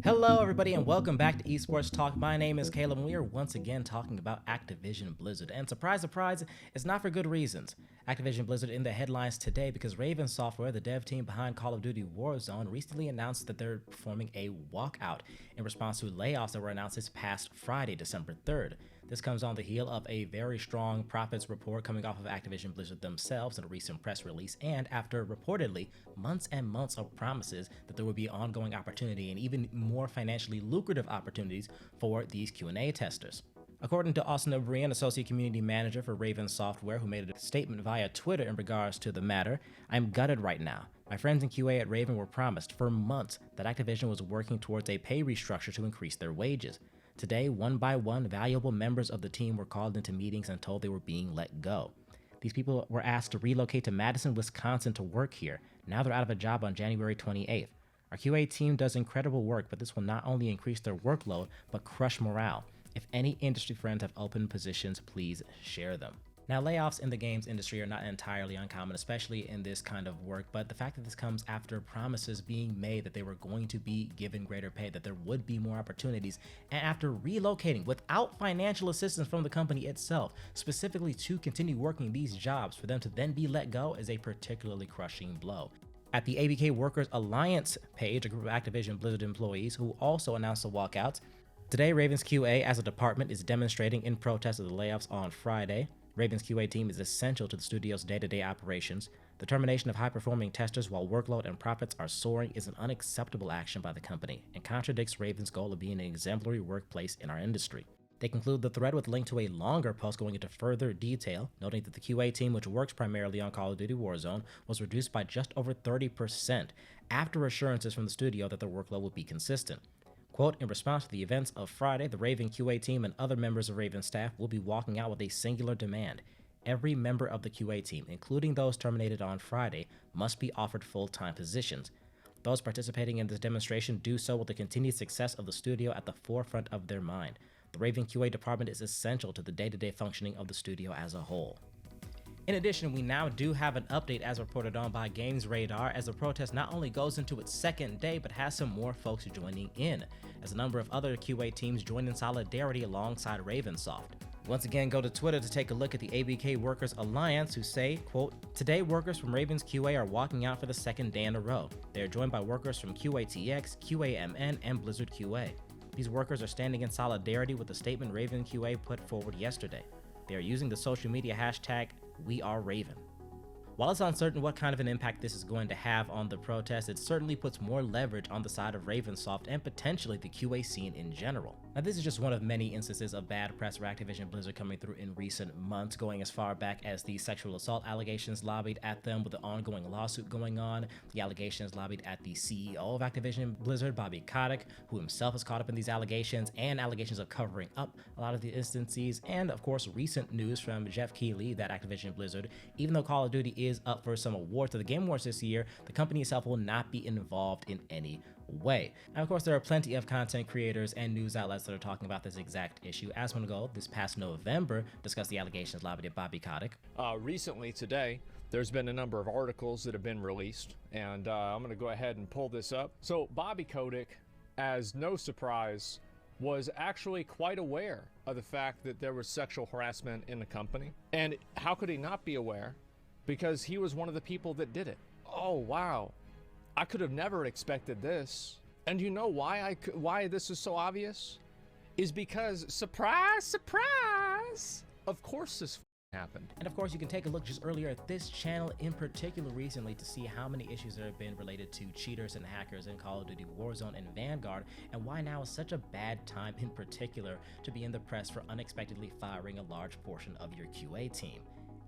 Hello everybody and welcome back to Esports Talk. My name is Caleb and we are once again talking about Activision Blizzard. And surprise, surprise, it's not for good reasons. Activision Blizzard in the headlines today because Raven Software, the dev team behind Call of Duty Warzone, recently announced that they're performing a walkout in response to layoffs that were announced this past Friday, December 3rd. This comes on the heel of a very strong profits report coming off of Activision Blizzard themselves in a recent press release, and after reportedly months and months of promises that there would be ongoing opportunity and even more financially lucrative opportunities for these Q&A testers. According to Austin O'Brien, Associate Community Manager for Raven Software, who made a statement via Twitter in regards to the matter, "I'm gutted right now. My friends in QA at Raven were promised for months that Activision was working towards a pay restructure to increase their wages. Today, one by one, valuable members of the team were called into meetings and told they were being let go. These people were asked to relocate to Madison, Wisconsin to work here. Now they're out of a job on January 28th. Our QA team does incredible work, but this will not only increase their workload, but crush morale. If any industry friends have open positions, please share them." Now, layoffs in the games industry are not entirely uncommon, especially in this kind of work, but the fact that this comes after promises being made that they were going to be given greater pay, that there would be more opportunities, and after relocating without financial assistance from the company itself, specifically to continue working these jobs, for them to then be let go is a particularly crushing blow. At the ABK Workers Alliance page, a group of Activision Blizzard employees who also announced the walkouts, today Raven's QA as a department is demonstrating in protest of the layoffs on Friday. Raven's QA team is essential to the studio's day-to-day operations. The termination of high-performing testers while workload and profits are soaring is an unacceptable action by the company and contradicts Raven's goal of being an exemplary workplace in our industry. They conclude the thread with a link to a longer post going into further detail, noting that the QA team, which works primarily on Call of Duty Warzone, was reduced by just over 30% after assurances from the studio that their workload would be consistent. Quote, "In response to the events of Friday, the Raven QA team and other members of Raven staff will be walking out with a singular demand. Every member of the QA team, including those terminated on Friday, must be offered full-time positions. Those participating in this demonstration do so with the continued success of the studio at the forefront of their mind. The Raven QA department is essential to the day-to-day functioning of the studio as a whole." In addition, we now do have an update as reported on by Games Radar as the protest not only goes into its second day, but has some more folks joining in, as a number of other QA teams join in solidarity alongside Ravensoft. Once again, go to Twitter to take a look at the ABK Workers Alliance, who say, quote, "Today, workers from Raven's QA are walking out for the second day in a row. They are joined by workers from QATX, QAMN, and Blizzard QA. These workers are standing in solidarity with the statement Raven QA put forward yesterday. They are using the social media hashtag #WeAreRaven. While it's uncertain what kind of an impact this is going to have on the protest, it certainly puts more leverage on the side of Ravensoft and potentially the QA scene in general. Now, this is just one of many instances of bad press for Activision Blizzard coming through in recent months, going as far back as the sexual assault allegations lobbyied at them with the ongoing lawsuit going on, the allegations lobbied at the CEO of Activision Blizzard, Bobby Kotick, who himself is caught up in these allegations, and allegations of covering up a lot of the instances, and of course recent news from Jeff Keighley that Activision Blizzard, even though Call of Duty is up for some awards at the Game Awards this year, the company itself will not be involved in any way. And of course, there are plenty of content creators and news outlets that are talking about this exact issue. As one ago, this past November, discussed the allegations lobbied at Bobby Kotick. Recently today, there's been a number of articles that have been released, and I'm going to go ahead and pull this up. So Bobby Kotick, as no surprise, was actually quite aware of the fact that there was sexual harassment in the company. And how could he not be aware? Because he was one of the people that did it. Oh, wow. I could have never expected this. And you know why this is so obvious? Is because, surprise, surprise, of course this happened. And of course, you can take a look just earlier at this channel in particular recently to see how many issues there have been related to cheaters and hackers in Call of Duty Warzone and Vanguard, and why now is such a bad time in particular to be in the press for unexpectedly firing a large portion of your QA team.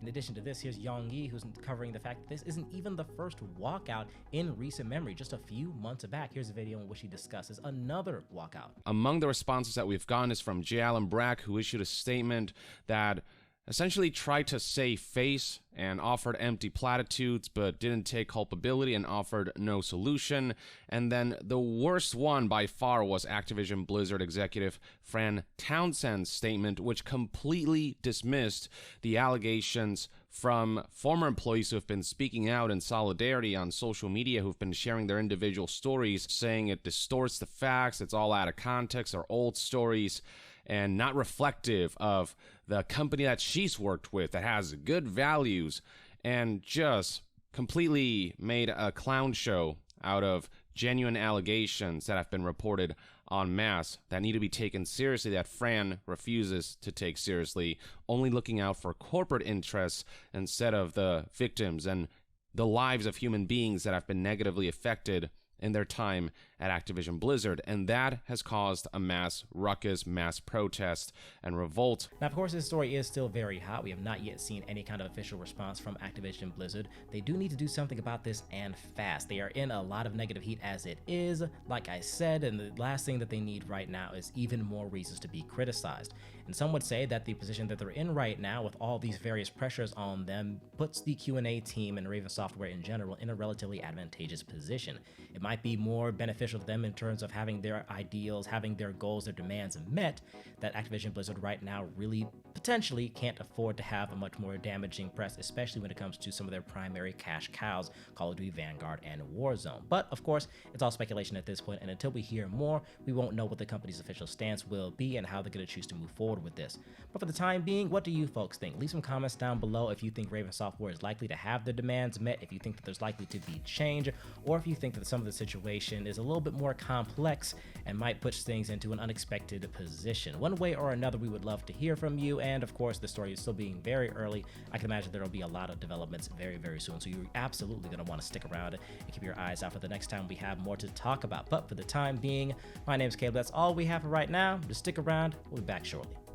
In addition to this, here's Yong Yi, who's covering the fact that this isn't even the first walkout in recent memory. Just a few months back, here's a video in which he discusses another walkout. Among the responses that we've gotten is from J. Allen Brack, who issued a statement that essentially tried to save face and offered empty platitudes, but didn't take culpability and offered no solution. And then the worst one by far was Activision Blizzard executive Fran Townsend's statement, which completely dismissed the allegations from former employees who have been speaking out in solidarity on social media, who've been sharing their individual stories, saying it distorts the facts, it's all out of context, or old stories, and not reflective of the company that she's worked with that has good values, and just completely made a clown show out of genuine allegations that have been reported en masse that need to be taken seriously, that Fran refuses to take seriously, only looking out for corporate interests instead of the victims and the lives of human beings that have been negatively affected in their time at Activision Blizzard, and that has caused a mass ruckus, mass protest, and revolt. Now, of course, this story is still very hot. We have not yet seen any kind of official response from Activision Blizzard. They do need to do something about this, and fast. They are in a lot of negative heat as it is, like I said, and the last thing that they need right now is even more reasons to be criticized. And some would say that the position that they're in right now, with all these various pressures on them, puts the Q&A team and Raven Software in general in a relatively advantageous position. It might be more beneficial to them in terms of having their ideals, having their goals, their demands met, that Activision Blizzard right now really potentially can't afford to have a much more damaging press, especially when it comes to some of their primary cash cows, Call of Duty Vanguard and Warzone. But of course, it's all speculation at this point, and until we hear more, we won't know what the company's official stance will be and how they're going to choose to move forward with this. But for the time being, what do you folks think? Leave some comments down below if you think Raven Software is likely to have their demands met, if you think that there's likely to be change, or if you think that some of the situation is a little bit more complex and might push things into an unexpected position. One way or another, we would love to hear from you, and of course, the story is still being very early. I can imagine there will be a lot of developments very, very soon, so you're absolutely going to want to stick around and keep your eyes out for the next time we have more to talk about. But for the time being, my name is Caleb. That's all we have for right now. Just stick around. We'll be back shortly.